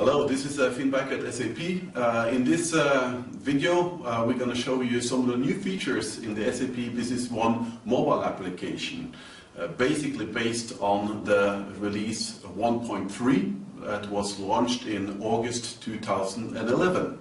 Hello, this is Finn back at SAP. In this video, we're going to show you some of the new features in the SAP Business One mobile application, basically based on the release 1.3 that was launched in August 2011.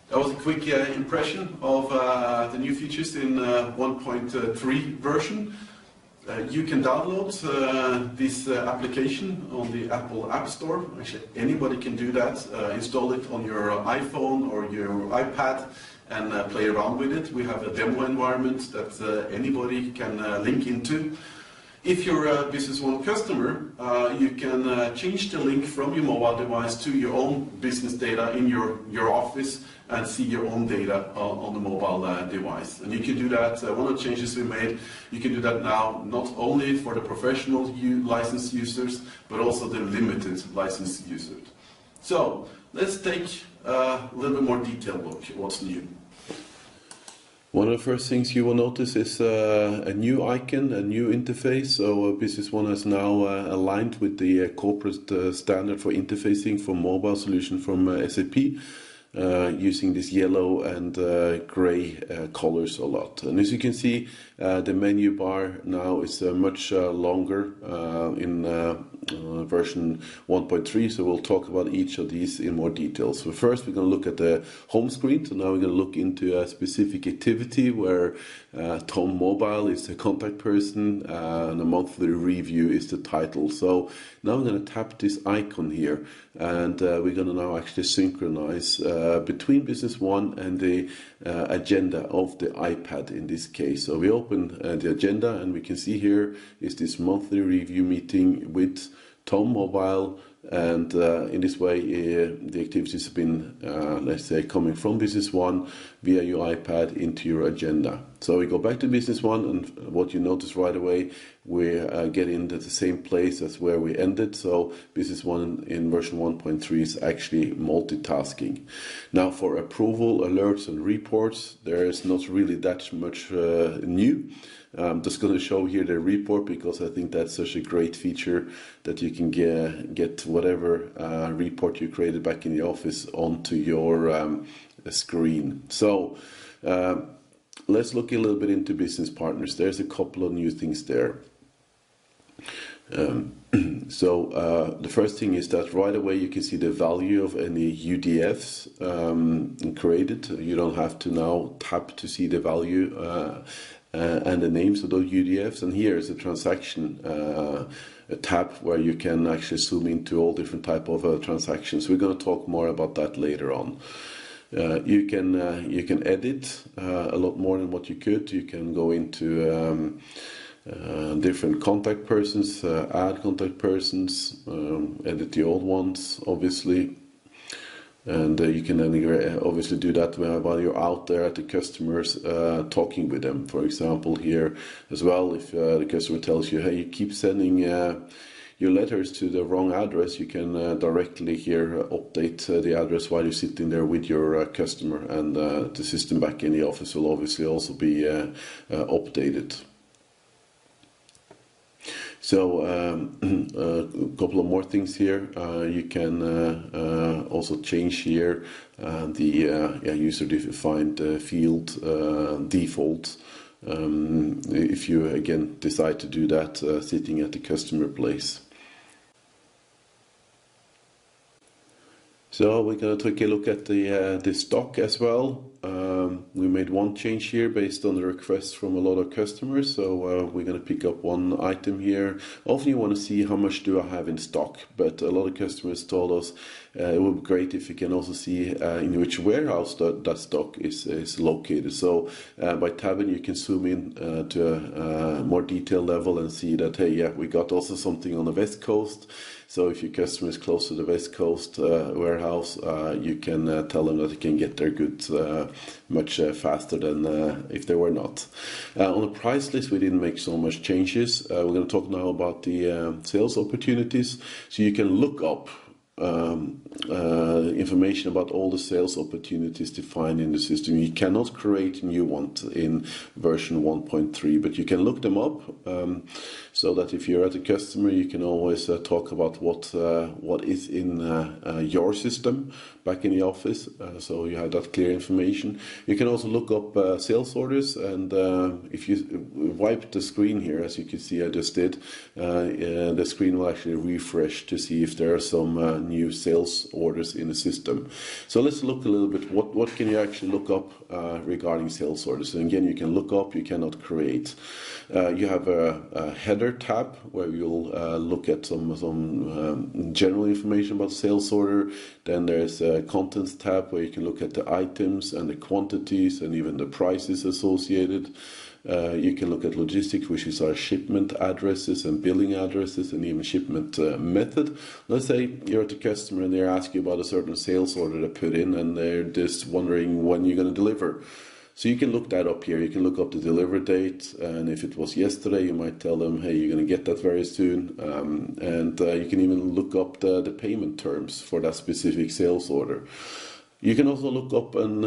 That was a quick impression of the new features in 1.3 version. You can download this application on the Apple App Store. Actually, anybody can do that. Install it on your iPhone or your iPad and play around with it. We have a demo environment that anybody can link into. If you're a Business One customer, you can change the link from your mobile device to your own business data in your office and see your own data on the mobile device. And you can do that, one of the changes we made, you can do that now not only for the professional licensed users, but also the limited licensed users. So let's take a little bit more detailed look at what's new. One of the first things you will notice is a new icon, a new interface. So Business One is now aligned with the corporate standard for interfacing for mobile solution from SAP, using this yellow and gray colors a lot. And as you can see, the menu bar now is much longer in version 1.3, so we'll talk about each of these in more detail. So first we're going to look at the home screen. So now we're going to look into a specific activity where Tom Mobile is the contact person and a monthly review is the title. So now I'm going to tap this icon here, and we're going to now actually synchronize between Business One and the agenda of the iPad in this case. So we open the agenda and we can see here is this monthly review meeting with Tom Mobile, and in this way the activities have been, let's say, coming from Business One via your iPad into your agenda. So we go back to Business One, and what you notice right away, we get into the same place as where we ended. So Business One in version 1.3 is actually multitasking. Now for approval, alerts and reports, there is not really that much new. I'm just going to show here the report because I think that's such a great feature that you can get whatever report you created back in the office onto your screen. So let's look a little bit into business partners. There's a couple of new things there. So the first thing is that right away you can see the value of any UDFs created. You don't have to now tap to see the value and the names of those UDFs. And here is a transaction a tab where you can actually zoom into all different type of transactions. We're going to talk more about that later on. You can edit a lot more than what you could. You can go into different contact persons, add contact persons, edit the old ones, obviously. And you can then obviously do that while you're out there at the customers talking with them. For example, here as well, if the customer tells you, hey, you keep sending your letters to the wrong address, you can directly here update the address while you're sitting there with your customer, and the system back in the office will obviously also be updated. So a couple of more things here. You can also change here the user-defined field default if you again decide to do that sitting at the customer place. So we're going to take a look at the stock as well. We made one change here based on the requests from a lot of customers. So we're going to pick up one item here. Often you want to see how much do I have in stock, but a lot of customers told us it would be great if you can also see in which warehouse that stock is located. So by tabbing you can zoom in to a more detailed level and see that, hey, yeah, we got also something on the West Coast. So if your customer is close to the West Coast warehouse, you can tell them that they can get their goods much faster than if they were not. On the price list, we didn't make so much changes. We're going to talk now about the sales opportunities. So you can look up information about all the sales opportunities defined in the system. You cannot create new ones in version 1.3, but you can look them up so that if you're at a customer, you can always talk about what is in your system back in the office, so you have that clear information. You can also look up sales orders, and if you wipe the screen here, as you can see I just did, the screen will actually refresh to see if there are some new sales orders in the system. So let's look a little bit, what can you actually look up regarding sales orders? And again, you can look up, you cannot create. You have a header tab where you'll look at some general information about sales order. Then there's a contents tab where you can look at the items and the quantities and even the prices associated. You can look at logistics, which is our shipment addresses and billing addresses and even shipment method. Let's say you're at a customer and they're asking you about a certain sales order to put in, and they're just wondering when you're going to deliver. So you can look that up here. You can look up the delivery date, and if it was yesterday, you might tell them, hey, you're going to get that very soon. And you can even look up the payment terms for that specific sales order. You can also look up and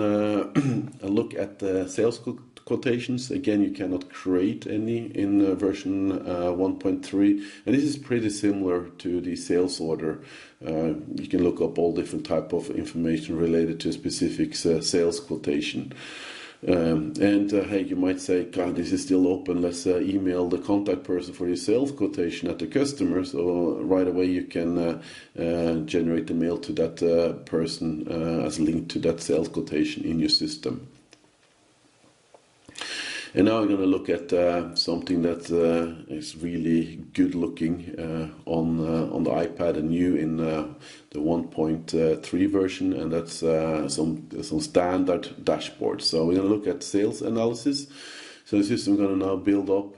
look at the sales quotations. Again, you cannot create any in version 1.3, and this is pretty similar to the sales order. You can look up all different type of information related to a specific sales quotation. Hey, you might say, God, this is still open, let's email the contact person for your sales quotation at the customer. So right away you can generate the mail to that person as a link to that sales quotation in your system. And now I'm going to look at something that is really good looking on the iPad and new in the 1.3 version, and that's some standard dashboards. So we're going to look at sales analysis. So the system is going to now build up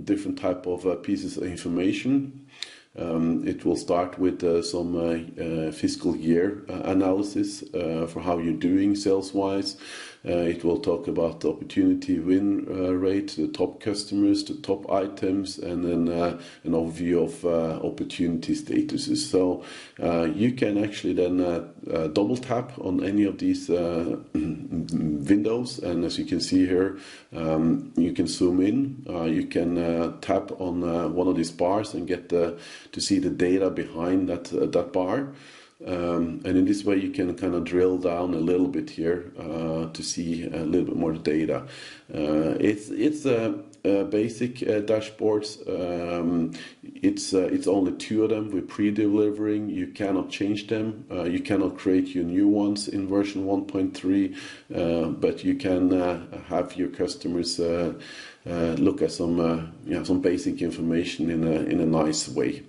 different type of pieces of information. It will start with some fiscal year analysis for how you're doing sales-wise. It will talk about the opportunity win rate, the top customers, the top items, and then an overview of opportunity statuses. So you can actually then double tap on any of these windows, and as you can see here, you can zoom in. You can tap on one of these bars and get to see the data behind that bar. And in this way you can kind of drill down a little bit here to see a little bit more data. It's basic dashboards. It's only 2 of them. We're pre-delivering. You cannot change them. You cannot create your new ones in version 1.3, but you can have your customers look at some basic information in a nice way.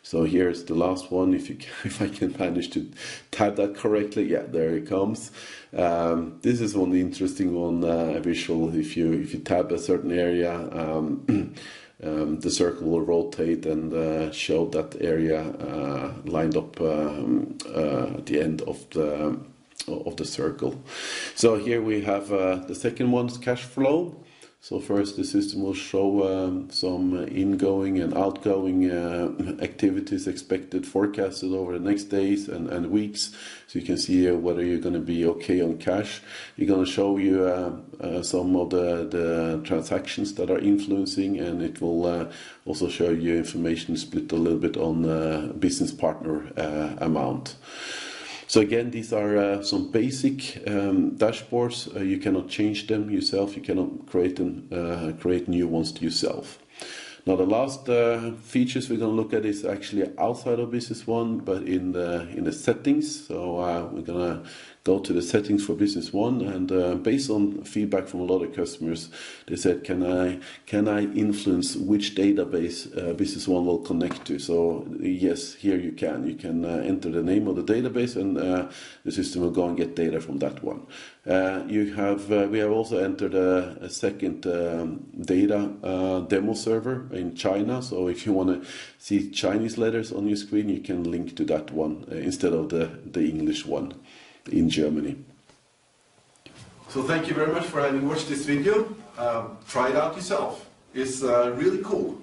So here's the last one. If I can manage to type that correctly, yeah, there it comes. This is one interesting one, visual. If you tap a certain area, the circle will rotate and show that area lined up at the end of the circle. So here we have the second one's cash flow. So first the system will show some ingoing and outgoing activities expected, forecasted over the next days and weeks. So you can see whether you're going to be okay on cash. You're going to show you some of the transactions that are influencing, and it will also show you information split a little bit on business partner amount. So again, these are some basic dashboards. You cannot change them yourself. You cannot create new ones to yourself. Now the last features we're going to look at is actually outside of Business One, but in the settings. So we're going to go to the settings for Business One, and based on feedback from a lot of customers, they said, can I influence which database Business One will connect to? So yes, here you can. You can enter the name of the database, and the system will go and get data from that one. We have also entered a second data demo server in China. So if you want to see Chinese letters on your screen, you can link to that one instead of the English one in Germany. So thank you very much for having watched this video. Try it out yourself. It's really cool.